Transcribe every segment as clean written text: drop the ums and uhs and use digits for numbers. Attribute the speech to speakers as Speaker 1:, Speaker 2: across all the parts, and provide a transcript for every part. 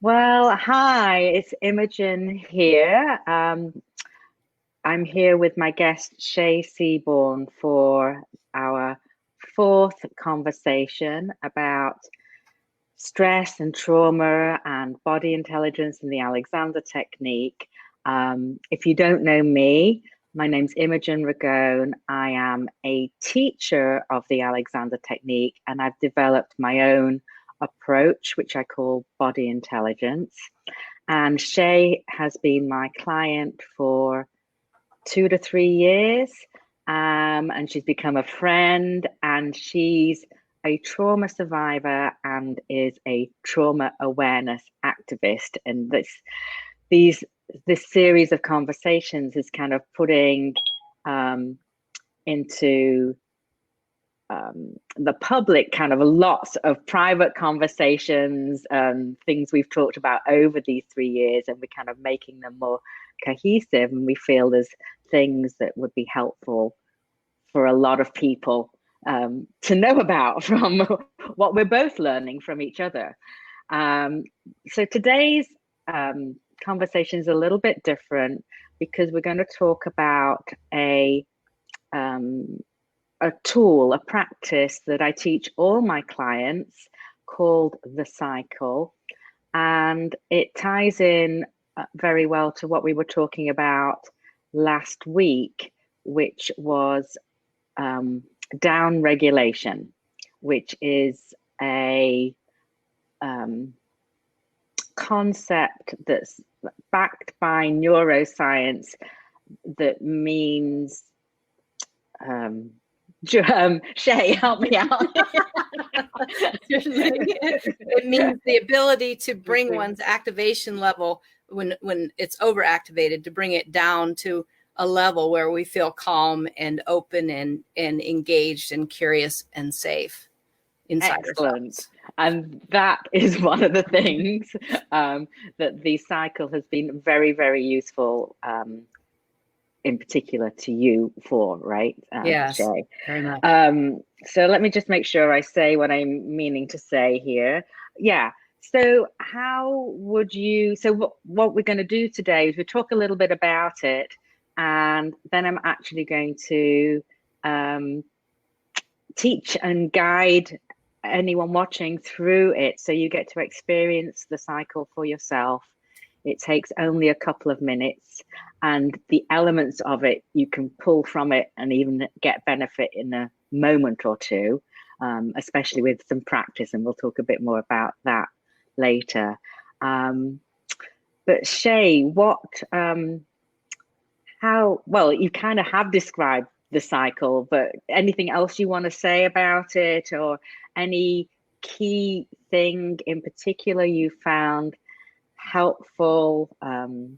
Speaker 1: Well, hi, it's Imogen here. I'm here with my guest Shay Seaborn for our fourth conversation about stress and trauma and body intelligence and the Alexander technique. If you don't know me, my name's Imogen Ragone. I am a teacher of the Alexander technique, and I've developed my own approach, which I call body intelligence. And Shay has been my client for 2 to 3 years. And she's become a friend, and she's a trauma survivor and is a trauma awareness activist. And these this series of conversations is kind of putting into the public kind of lots of private conversations, things we've talked about over these 3 years, and we're kind of making them more cohesive. And we feel there's things that would be helpful for a lot of people to know about from what we're both learning from each other. So today's conversation is a little bit different because we're going to talk about a tool, a practice that I teach all my clients called the cycle. And it ties in very well to what we were talking about last week, which was down regulation, which is a concept that's backed by neuroscience that means Shay, help me out.
Speaker 2: It means the ability to bring one's activation level when it's overactivated, to bring it down to a level where we feel calm and open and engaged and curious and safe inside ourselves.
Speaker 1: And that is one of the things that the cycle has been very, very useful, in particular to you for, right?
Speaker 2: Yes,
Speaker 1: Shay.
Speaker 2: very much.
Speaker 1: So let me just make sure I say what I'm meaning to say here. Yeah. So how would you, so what we're going to do today is we talk a little bit about it, and then I'm actually going to teach and guide anyone watching through it, so you get to experience the cycle for yourself. It takes only a couple of minutes, and the elements of it you can pull from it and even get benefit in a moment or two, especially with some practice, and we'll talk a bit more about that later. But Shay, how, well, you kind of have described the cycle, but anything else you want to say about it, or any key thing in particular you found helpful?
Speaker 2: Well,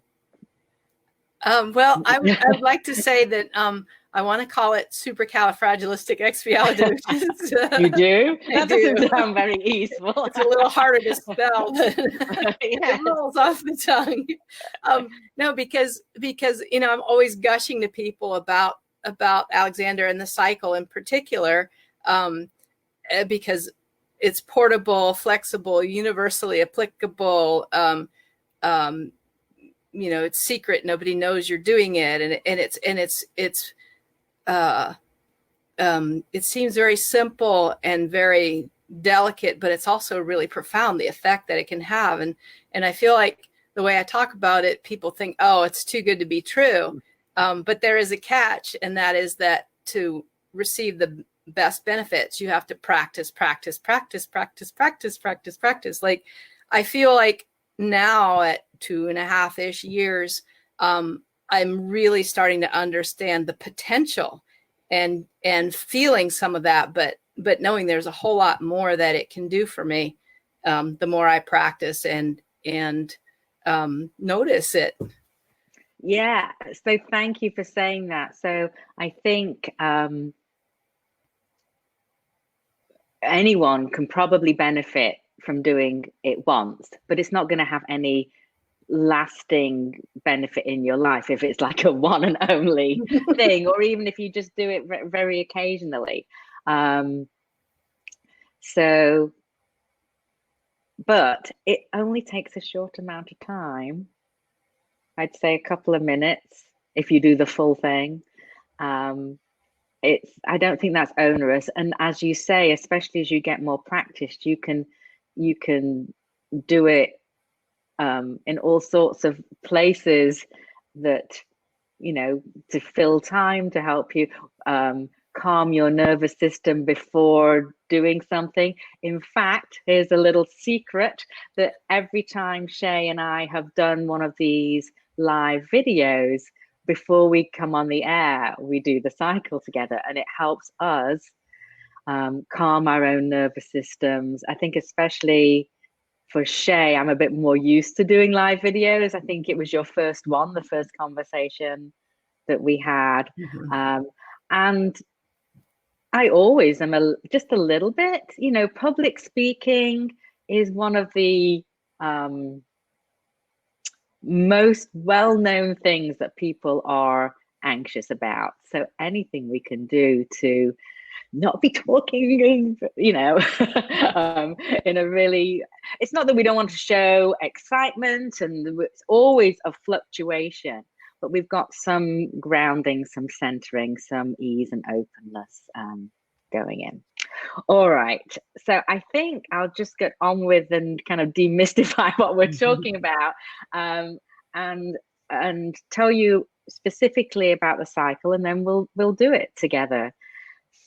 Speaker 2: I'd like to say that I want to call it supercalifragilisticexpialidocious.
Speaker 1: You do? That doesn't sound very useful.
Speaker 2: It's a little harder to spell, but it rolls off the tongue. No, because I'm always gushing to people about Alexander and the cycle in particular, because it's portable, flexible, universally applicable. It's secret. Nobody knows you're doing it. It seems very simple and very delicate, but it's also really profound, the effect that it can have. And I feel like the way I talk about it, people think, oh, it's too good to be true. But there is a catch, and that is that to receive the best benefits, you have to practice. Like, I feel like now at 2.5-ish years, I'm really starting to understand the potential and feeling some of that, but knowing there's a whole lot more that it can do for me, the more I practice and notice it.
Speaker 1: Yeah, so thank you for saying that. So I think anyone can probably benefit from doing it once, but it's not going to have any lasting benefit in your life if it's like a one and only thing, or even if you just do it very occasionally. So but it only takes a short amount of time. I'd say a couple of minutes if you do the full thing. I don't think that's onerous. And as you say, especially as you get more practiced, you can do it in all sorts of places that, to fill time, to help you calm your nervous system before doing something. In fact, here's a little secret, that every time Shay and I have done one of these live videos, before we come on the air, we do the cycle together, and it helps us calm our own nervous systems. I think especially for Shay, I'm a bit more used to doing live videos. I think it was your first one, the first conversation that we had. And I always am just a little bit, public speaking is one of the most well-known things that people are anxious about. So anything we can do to not be talking, in a really, it's not that we don't want to show excitement, and it's always a fluctuation, but we've got some grounding, some centering, some ease and openness going in. All right, so I think I'll just get on with and kind of demystify what we're talking about, and tell you specifically about the cycle, and then we'll do it together.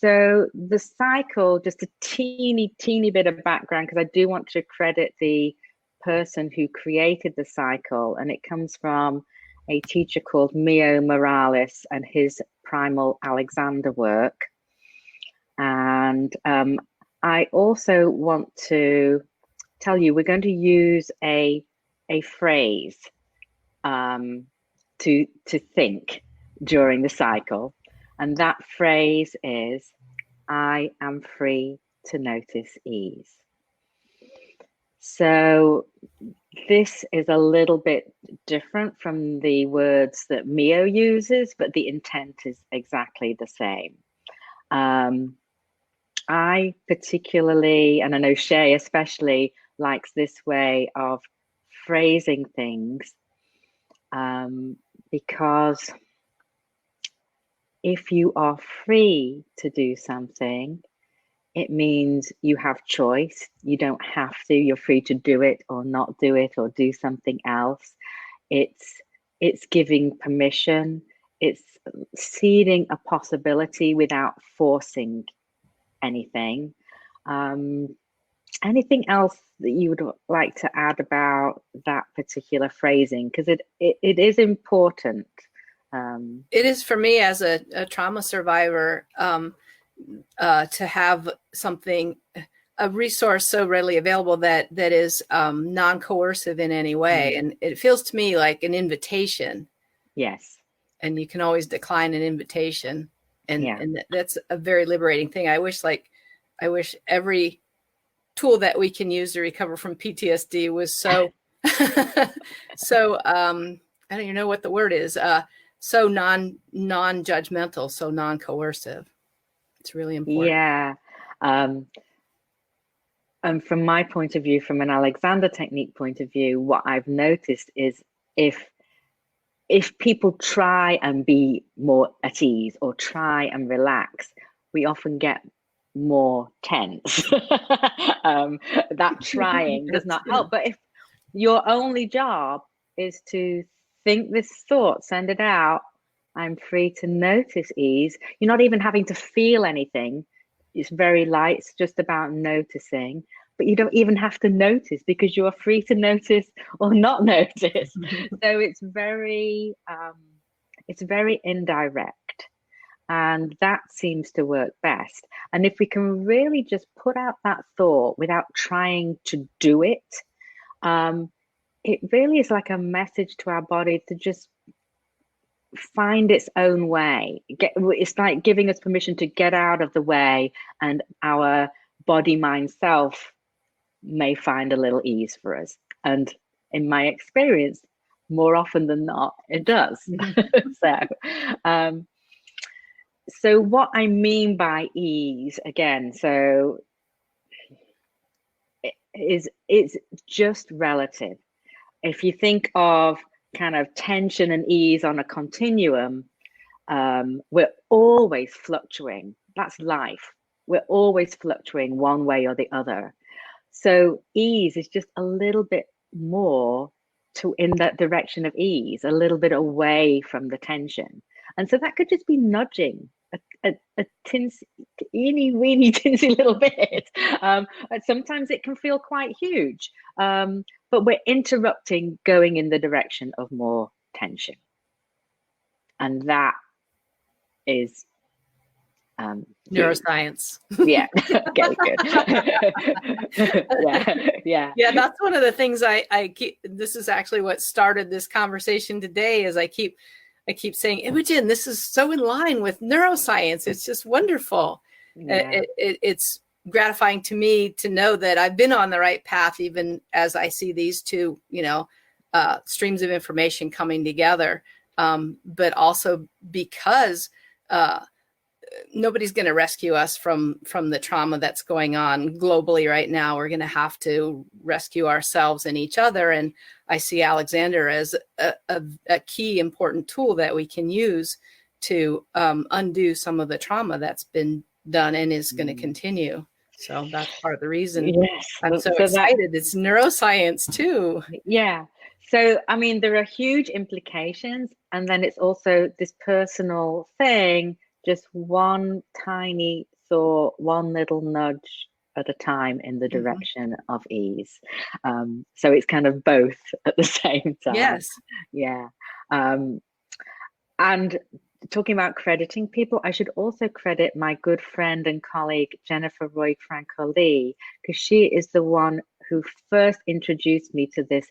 Speaker 1: So the cycle, just a teeny bit of background, because I do want to credit the person who created the cycle, and it comes from a teacher called Mio Morales and his Primal Alexander work. And I also want to tell you, we're going to use a phrase to think during the cycle. And that phrase is, I am free to notice ease. So this is a little bit different from the words that Mio uses, but the intent is exactly the same. I particularly, and I know Shay especially, likes this way of phrasing things, because if you are free to do something, it means you have choice. You don't have to. You're free to do it or not do it or do something else. It's giving permission. It's seeding a possibility without forcing anything. Anything else that you would like to add about that particular phrasing? Because it is important.
Speaker 2: It is for me as a trauma survivor to have something, a resource so readily available that is non-coercive in any way. And it feels to me like an invitation.
Speaker 1: Yes.
Speaker 2: And you can always decline an invitation. And that's a very liberating thing. I wish every tool that we can use to recover from PTSD was so, so, I don't even know what the word is, so non-judgmental, so non-coercive. It's really important.
Speaker 1: Yeah. And from my point of view, from an Alexander technique point of view, what I've noticed is if people try and be more at ease or try and relax, we often get more tense. That trying does not help. But if your only job is to think this thought, send it out, I'm free to notice ease. You're not even having to feel anything. It's very light. It's just about noticing. But you don't even have to notice, because you are free to notice or not notice. So it's very indirect. And that seems to work best. And if we can really just put out that thought without trying to do it, it really is like a message to our body to just find its own way. It's like giving us permission to get out of the way, and our body, mind, self may find a little ease for us. And in my experience, more often than not, it does. So what I mean by ease, again, so is it's just relative. If you think of kind of tension and ease on a continuum, we're always fluctuating. That's life. We're always fluctuating one way or the other. So ease is just a little bit more in that direction of ease, a little bit away from the tension. And so that could just be nudging a teeny weeny tinsy little bit. Sometimes it can feel quite huge, but we're interrupting going in the direction of more tension. And that is
Speaker 2: neuroscience.
Speaker 1: Yeah. Okay, good. Yeah.
Speaker 2: That's one of the things I keep. This is actually what started this conversation today. Is I keep saying, Imogen, this is so in line with neuroscience. It's just wonderful. Yeah. It's gratifying to me to know that I've been on the right path, even as I see these two, streams of information coming together. But also because nobody's going to rescue us from the trauma that's going on globally right now. We're going to have to rescue ourselves and each other. And I see Alexander as a key important tool that we can use to undo some of the trauma that's been done and is going to continue. So that's part of the reason I'm so excited. It's neuroscience too.
Speaker 1: Yeah. So, I mean, there are huge implications. And then it's also this personal thing, just one tiny thought, one little nudge at a time in the direction of ease. So it's kind of both at the same time.
Speaker 2: Yes.
Speaker 1: Yeah. And talking about crediting people, I should also credit my good friend and colleague, Jennifer Roy Franco-Lee, because she is the one who first introduced me to this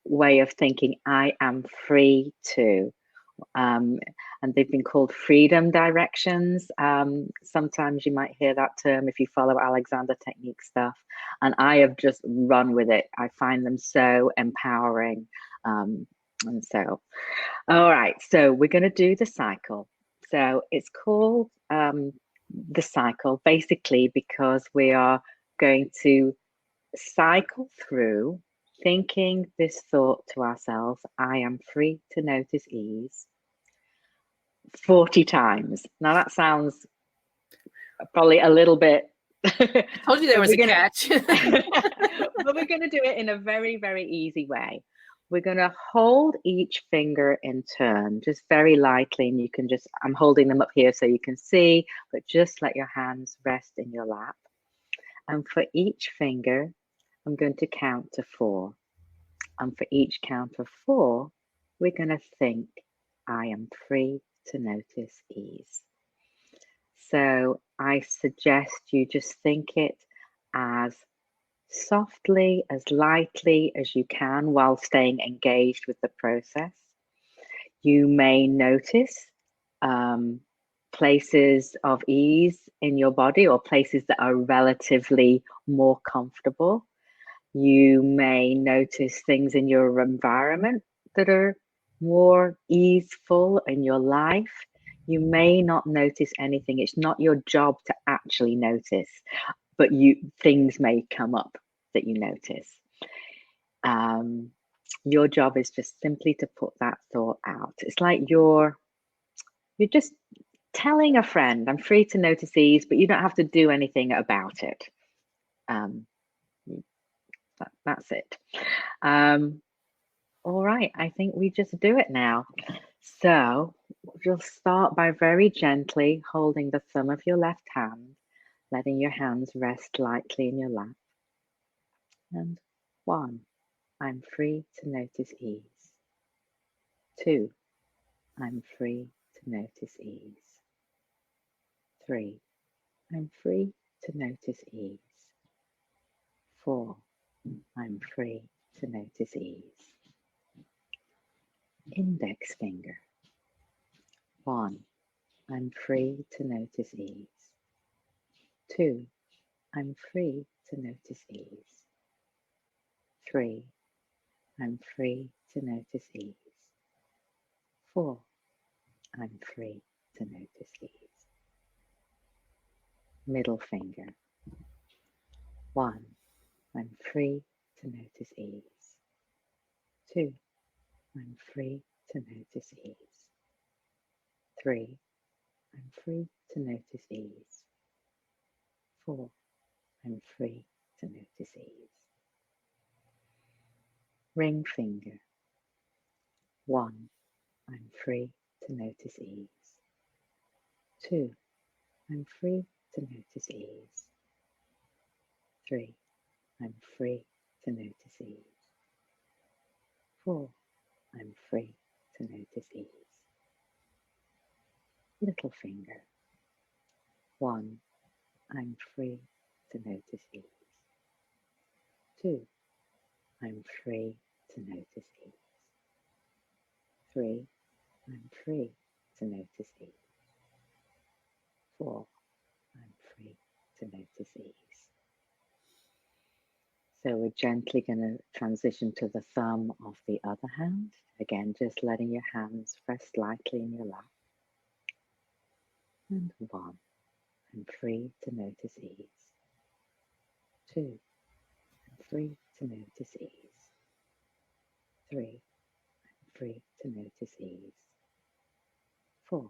Speaker 1: way of thinking. I am free to. And they've been called freedom directions. Sometimes you might hear that term if you follow Alexander Technique stuff. And I have just run with it. I find them so empowering. And so, all right, so we're going to do the cycle. So it's called the cycle basically because we are going to cycle through thinking this thought to ourselves, I am free to notice ease, 40 times. Now that sounds probably a little bit.
Speaker 2: I told you there was a catch.
Speaker 1: But we're going to do it in a very, very easy way. We're going to hold each finger in turn, just very lightly. And you can just, I'm holding them up here so you can see, but just let your hands rest in your lap. And for each finger, I'm going to count to 4. And for each count of 4, we're going to think, I am free to notice ease. So I suggest you just think it as softly, as lightly as you can while staying engaged with the process. You may notice places of ease in your body or places that are relatively more comfortable. You may notice things in your environment that are more easeful in your life. You may not notice anything. It's not your job to actually notice, but things may come up that you notice. Your job is just simply to put that thought out. It's like you're just telling a friend, I'm free to notice ease, but you don't have to do anything about it. That's it. All right, I think we just do it now. So you'll start by very gently holding the thumb of your left hand, letting your hands rest lightly in your lap. And 1, I'm free to notice ease. 2, I'm free to notice ease. 3, I'm free to notice ease. 4, I'm free to notice ease. Index finger. 1, I'm free to notice ease. 2, I'm free to notice ease. 3, I'm free to notice ease. 4, I'm free to notice ease. Middle finger. 1, I'm free to notice ease. 2, I'm free to notice ease. 3, I'm free to notice ease. 4, I'm free to notice ease. Ring finger. 1, I'm free to notice ease. 2, I'm free to notice ease. 3, I'm free to notice ease. 4, I'm free to notice ease. Little finger. 1, I'm free to notice ease. 2, I'm free to notice ease. 3, I'm free to notice ease. 4, I'm free to notice ease. So we're gently going to transition to the thumb of the other hand. Again, just letting your hands rest lightly in your lap. And 1, I'm free to notice ease. 2, I'm free to notice ease. 3, I'm free to notice ease. 4,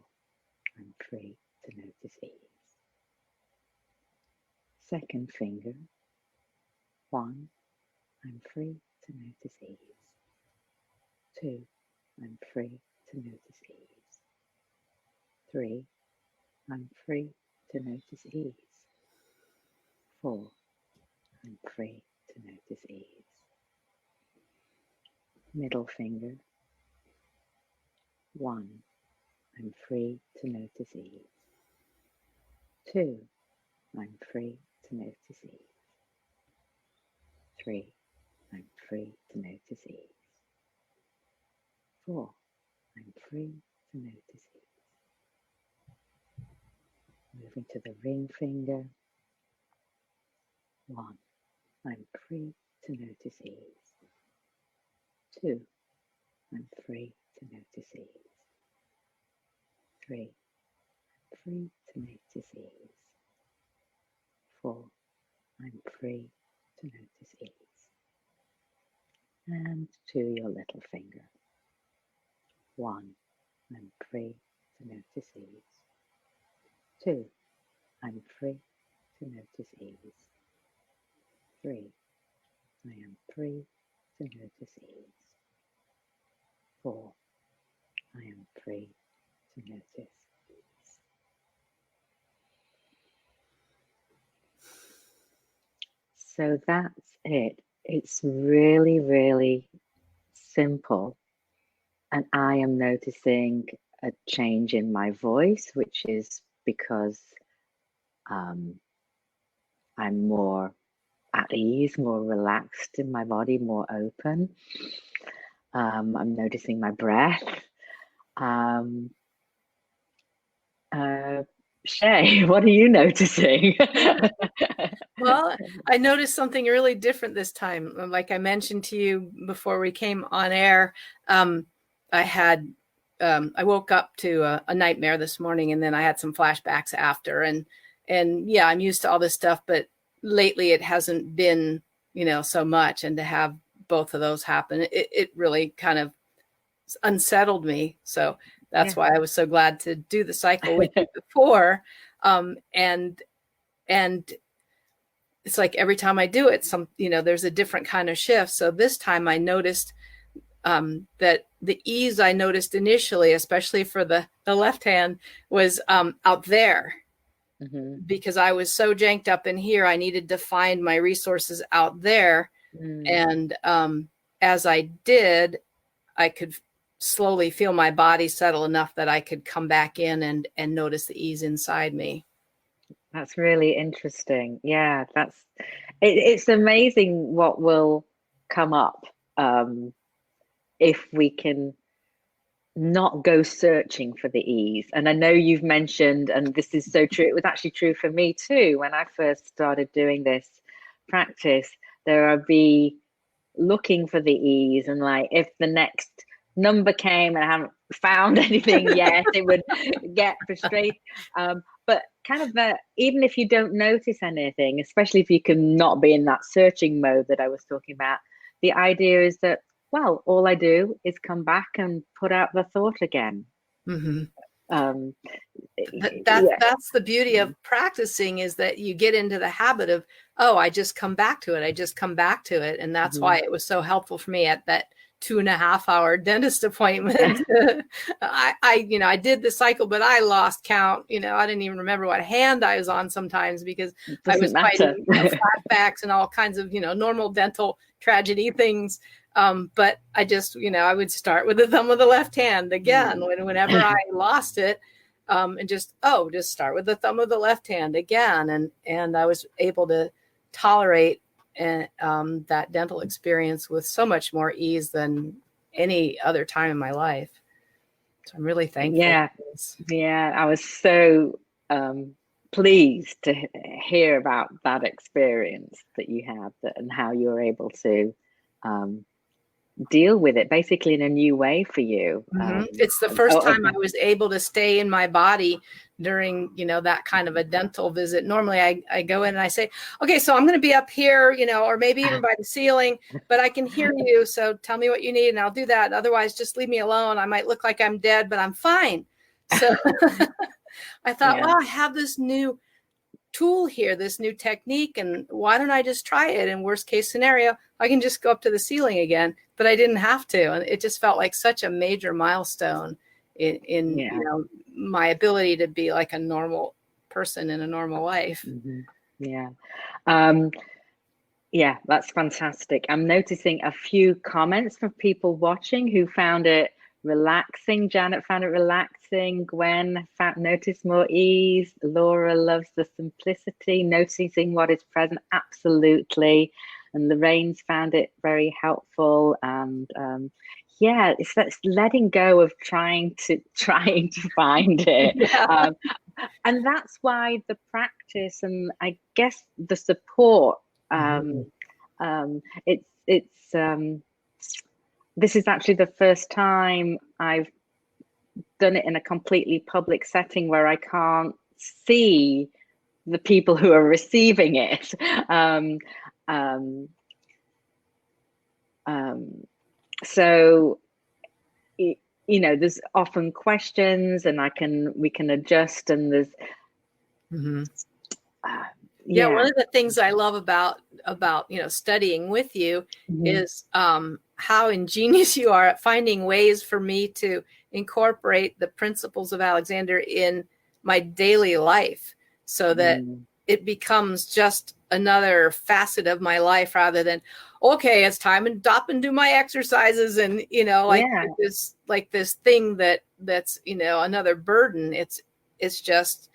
Speaker 1: I'm free to notice ease. Second finger. 1, I'm free to notice ease. 2, I'm free to notice ease. 3, I'm free to notice ease. 4, I'm free to notice ease. Middle finger. 1, I'm free to notice ease. 2, I'm free to notice ease. 3, I'm free to notice ease. 4, I'm free to notice ease. Moving to the ring finger. 1, I'm free to notice ease. 2, I'm free to notice ease. 3, I'm free to notice ease. 4, I'm free to notice ease. And to your little finger. 1, I'm free to notice ease. 2, I'm free to notice ease. 3, I am free to notice ease. 4, I am free to notice ease. So that's it. It's really, really simple. And I am noticing a change in my voice, which is because I'm more at ease, more relaxed in my body, more open. I'm noticing my breath. Shay, what are you noticing?
Speaker 2: Well, I noticed something really different this time. Like I mentioned to you before we came on air, I woke up to a nightmare this morning, and then I had some flashbacks after. And yeah, I'm used to all this stuff, but lately it hasn't been, so much. And to have both of those happen, it really kind of unsettled me. So that's why I was so glad to do the cycle with you before. And it's like every time I do it, there's a different kind of shift. So this time I noticed that the ease I noticed initially, especially for the left hand, was out there. Mm-hmm. Because I was so janked up in here, I needed to find my resources out there. And as I did, I could slowly feel my body settle enough that I could come back in and notice the ease inside me.
Speaker 1: That's really interesting. Yeah, it's amazing what will come up if we can not go searching for the ease. And I know you've mentioned, and this is so true, it was actually true for me too, when I first started doing this practice, I'd be looking for the ease, and like if the next number came and I haven't found anything yet, it would get frustrated. But kind of even if you don't notice anything, especially if you can not be in that searching mode that I was talking about, the idea is that, well, all I do is come back and put out the thought again.
Speaker 2: Mm-hmm.
Speaker 1: um
Speaker 2: That's the beauty of practicing, is that you get into the habit of, oh, I just come back to it. I just come back to it. And that's why it was so helpful for me at that 2.5-hour dentist appointment. I did the cycle, but I lost count. I didn't even remember what hand I was on sometimes, because I was fighting flatbacks and all kinds of, normal dental tragedy things. But I just, I would start with the thumb of the left hand again whenever I lost it. And just start with the thumb of the left hand again. And I was able to tolerate that dental experience with so much more ease than any other time in my life. So I'm really thankful.
Speaker 1: Yeah, I was so pleased to hear about that experience that you had, and how you were able to deal with it basically in a new way for you.
Speaker 2: It's the first time I was able to stay in my body during, that kind of a dental visit. Normally I go in and I say, okay, so I'm going to be up here, or maybe even by the ceiling, but I can hear you. So tell me what you need and I'll do that. Otherwise, just leave me alone. I might look like I'm dead, but I'm fine. So I thought, well, I have this new tool here, this new technique, and why don't I just try it? In worst case scenario, I can just go up to the ceiling again, but I didn't have to. And it just felt like such a major milestone in my ability to be like a normal person in a normal life.
Speaker 1: Yeah, that's fantastic. I'm noticing a few comments from people watching who found it relaxing. Janet found it relaxing. Gwen noticed more ease. Laura loves the simplicity, noticing what is present. Absolutely. And Lorraine's found it very helpful. And it's letting go of trying to find it. And that's why the practice, and I guess the support, this is actually the first time I've done it in a completely public setting where I can't see the people who are receiving it. So, there's often questions, and we can adjust, and there's
Speaker 2: one of the things I love about studying with you is how ingenious you are at finding ways for me to incorporate the principles of Alexander in my daily life, so that it becomes just another facet of my life, rather than, okay, it's time to stop and do my exercises, and this thing that's another burden. It's just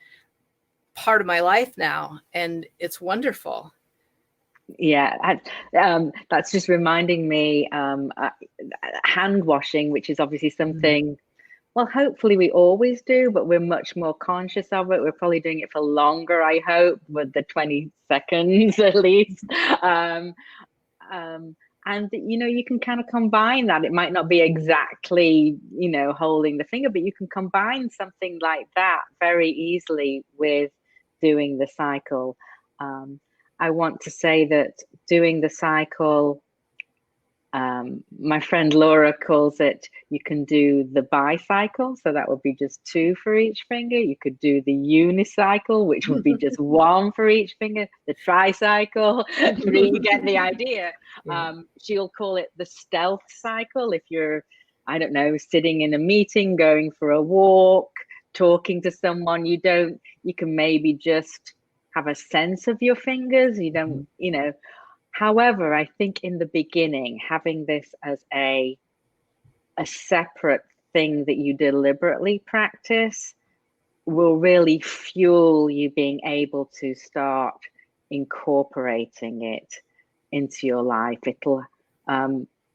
Speaker 2: part of my life now, and it's wonderful. That's just reminding me, hand washing, which is obviously something, well, hopefully we always do, but we're much more conscious of it. We're probably doing it for longer, I hope, with the 20 seconds at least. And you can kind of combine that. It might not be exactly holding the finger, but you can combine something like that very easily with doing the cycle. I want to say that doing the cycle, my friend Laura calls it, you can do the bicycle, so that would be just 2 for each finger. You could do the unicycle, which would be just 1 for each finger. The tricycle, 3, you get the idea. She'll call it the stealth cycle. If you're, I don't know, sitting in a meeting, going for a walk, talking to someone, you can maybe just have a sense of your fingers. You don't, However, I think in the beginning, having this as a separate thing that you deliberately practice will really fuel you being able to start incorporating it into your life. It'll,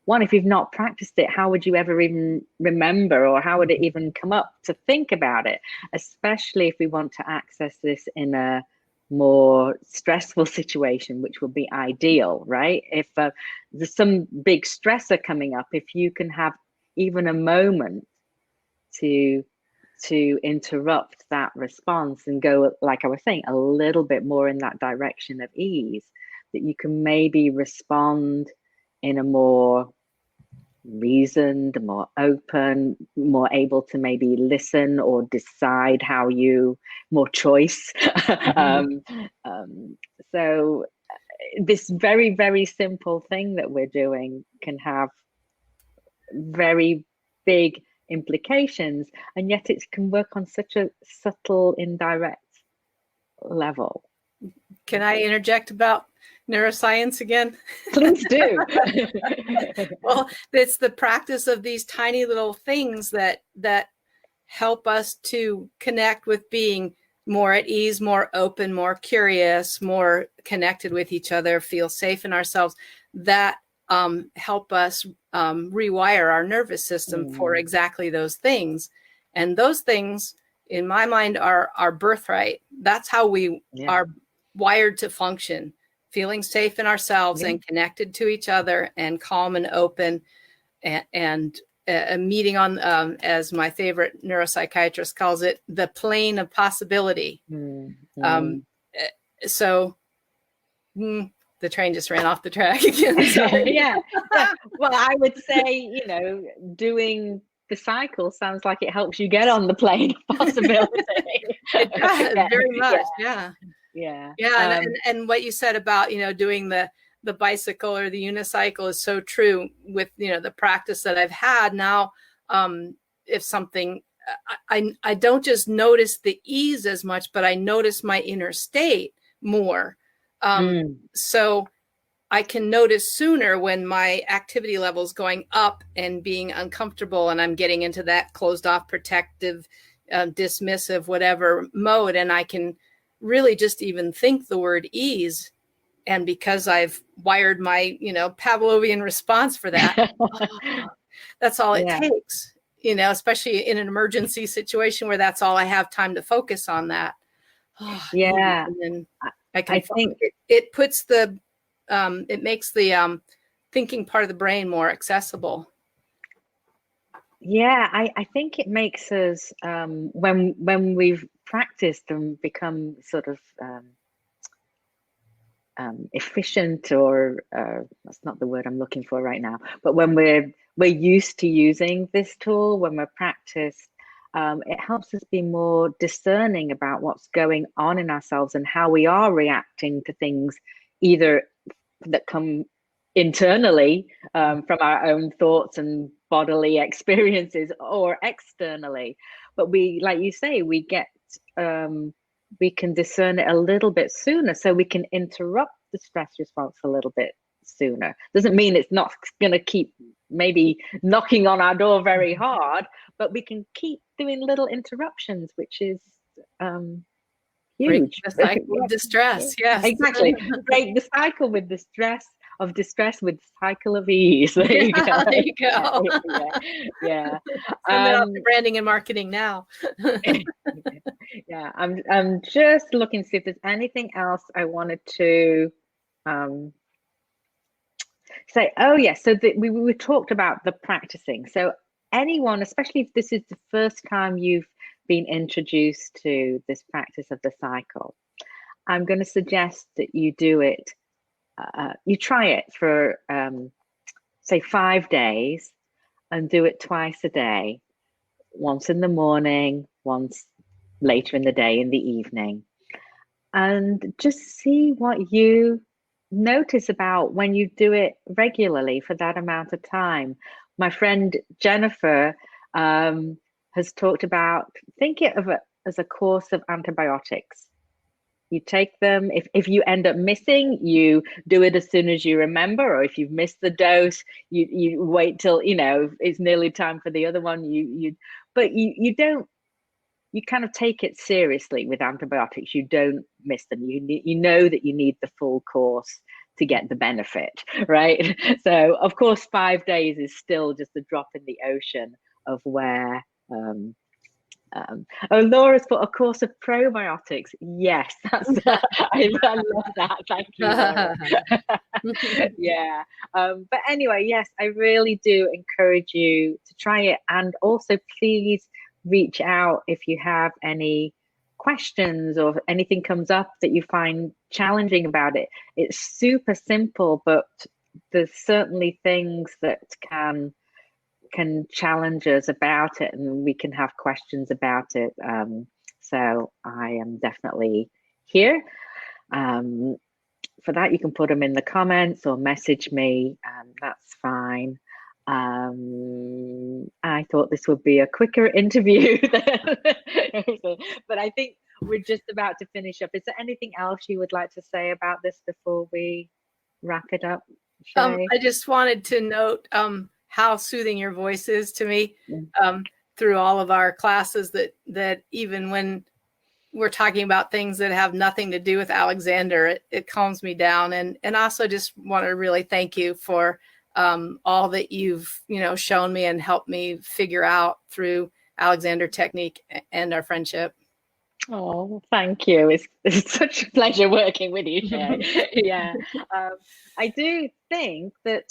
Speaker 2: one, if you've not practiced it, how would you ever even remember, or how would it even come up to think about it? Especially if we want to access this in a more stressful situation, which would be ideal, right? If there's some big stressor coming up, if you can have even a moment to
Speaker 1: to interrupt that response and go, like I was saying, a little bit more in that direction of ease, that you can maybe respond in a more reasoned, more open, more able to maybe listen or decide how you, more choice. So this very, very simple thing that we're doing can have very big implications, and yet it can work on such a subtle, indirect level.
Speaker 2: Can I interject about neuroscience again?
Speaker 1: Please do.
Speaker 2: Well, it's the practice of these tiny little things that help us to connect with being more at ease, more open, more curious, more connected with each other, feel safe in ourselves, that help us rewire our nervous system for exactly those things. And those things, in my mind, are our birthright. That's how we are wired to function, feeling safe in ourselves and connected to each other and calm and open, and a meeting on, as my favorite neuropsychiatrist calls it, the plane of possibility. So the train just ran off the track again.
Speaker 1: Yeah. Well, I would say, doing the cycle sounds like it helps you get on the plane of possibility.
Speaker 2: It does, very much. Yeah. And what you said about, doing the bicycle or the unicycle is so true with, the practice that I've had now. If something, I don't just notice the ease as much, but I notice my inner state more. So I can notice sooner when my activity level is going up and being uncomfortable, and I'm getting into that closed off, protective, dismissive, whatever mode. And I can really just even think the word ease. And because I've wired my, Pavlovian response for that, that's all it takes, especially in an emergency situation where that's all I have time to focus on that. And then I think it puts it makes the thinking part of the brain more accessible.
Speaker 1: Yeah, I think it makes us, when we've practiced and become sort of efficient, or that's not the word I'm looking for right now, but when we're used to using this tool, when we're practiced, it helps us be more discerning about what's going on in ourselves and how we are reacting to things, either that come internally from our own thoughts and bodily experiences, or externally. But we, like you say, we get we can discern it a little bit sooner, so we can interrupt the stress response a little bit sooner. Doesn't mean it's not going to keep maybe knocking on our door very hard, but we can keep doing little interruptions, which is huge.
Speaker 2: The cycle of distress. Yes,
Speaker 1: exactly. Break the cycle with the stress of distress with the cycle of ease. There you go.
Speaker 2: There you go.
Speaker 1: Yeah.
Speaker 2: Branding and marketing now.
Speaker 1: Yeah, I'm just looking to see if there's anything else I wanted to say. Oh yes, so we talked about the practicing. So anyone, especially if this is the first time you've been introduced to this practice of the cycle, I'm going to suggest that you do it. You try it for say 5 days, and do it twice a day, once in the morning, once later in the day, in the evening, and just see what you notice about when you do it regularly for that amount of time. My friend Jennifer has talked about, think of it as a course of antibiotics. You take them, if you end up missing, you do it as soon as you remember, or if you've missed the dose, you wait till it's nearly time for the other one. But you don't, you kind of take it seriously with antibiotics. You don't miss them. You know that you need the full course to get the benefit, right? So of course 5 days is still just a drop in the ocean of where Laura's put a course of probiotics. Yes, that's I love that. Thank you, Laura. Yeah. But anyway, yes, I really do encourage you to try it, and also please reach out if you have any questions or anything comes up that you find challenging about it. It's super simple, but there's certainly things that can challenge us about it, and we can have questions about it. So I am definitely here. For that, you can put them in the comments or message me. That's fine. I thought this would be a quicker interview, but I think we're just about to finish up. Is there anything else you would like to say about this before we wrap it up, Shay?
Speaker 2: I just wanted to note how soothing your voice is to me through all of our classes, that even when we're talking about things that have nothing to do with Alexander, it calms me down. And also just want to really thank you for all that you've, shown me and helped me figure out through Alexander technique and our friendship.
Speaker 1: Oh, thank you. It's such a pleasure working with you, Shay. Yeah. I do think that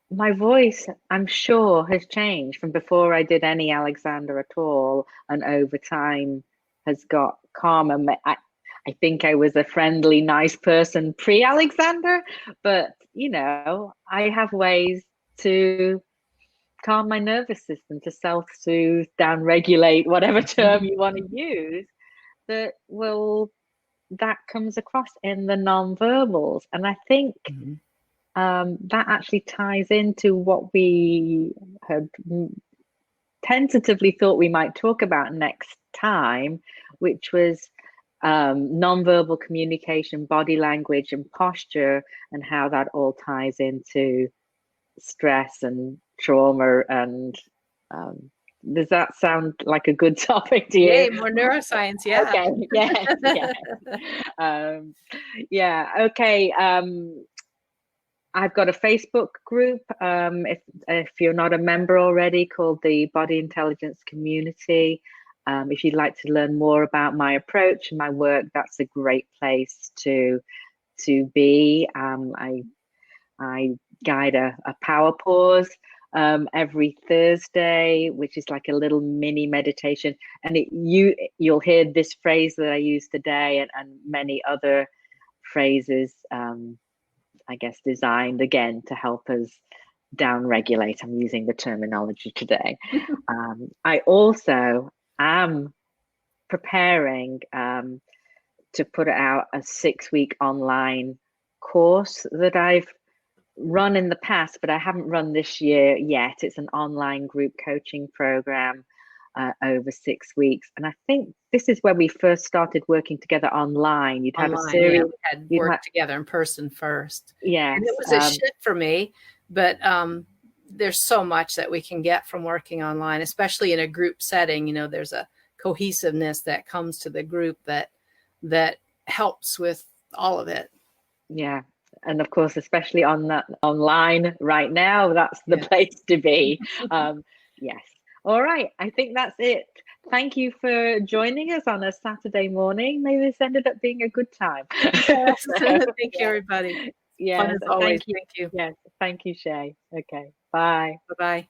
Speaker 1: my voice, I'm sure, has changed from before I did any Alexander at all, and over time has got calmer. I think I was a friendly, nice person pre-Alexander, but I have ways to calm my nervous system, to self-soothe, down-regulate, whatever term you want to use, that comes across in the non-verbals. And I think that actually ties into what we had tentatively thought we might talk about next time, which was non-verbal communication, body language, and posture, and how that all ties into stress and trauma. And does that sound like a good topic to you?
Speaker 2: Yay, more neuroscience. Yeah.
Speaker 1: Okay. Yeah. Okay. I've got a Facebook group, if you're not a member already, called the Body Intelligence Community. If you'd like to learn more about my approach and my work, that's a great place to be. I guide a power pause every Thursday, which is like a little mini meditation, and you'll hear this phrase that I use today, and many other phrases, I guess, designed again to help us down regulate. I'm using the terminology today. I also am preparing to put out a 6-week online course that I've run in the past, but I haven't run this year yet. It's an online group coaching program over 6 weeks, and I think this is where we first started working together online. You'd have a series.
Speaker 2: Yeah, we had worked together in person first.
Speaker 1: Yeah,
Speaker 2: and it was a shift for me, but there's so much that we can get from working online, especially in a group setting. There's a cohesiveness that comes to the group that helps with all of it.
Speaker 1: Yeah. And of course, especially on that online right now, that's the place to be. Yes. All right. I think that's it. Thank you for joining us on a Saturday morning. Maybe this ended up being a good time.
Speaker 2: Yes. Thank you, everybody.
Speaker 1: Yes.
Speaker 2: Fun as always. Thank you.
Speaker 1: Yes. Thank you, Shay. Okay. Bye.
Speaker 2: Bye-bye.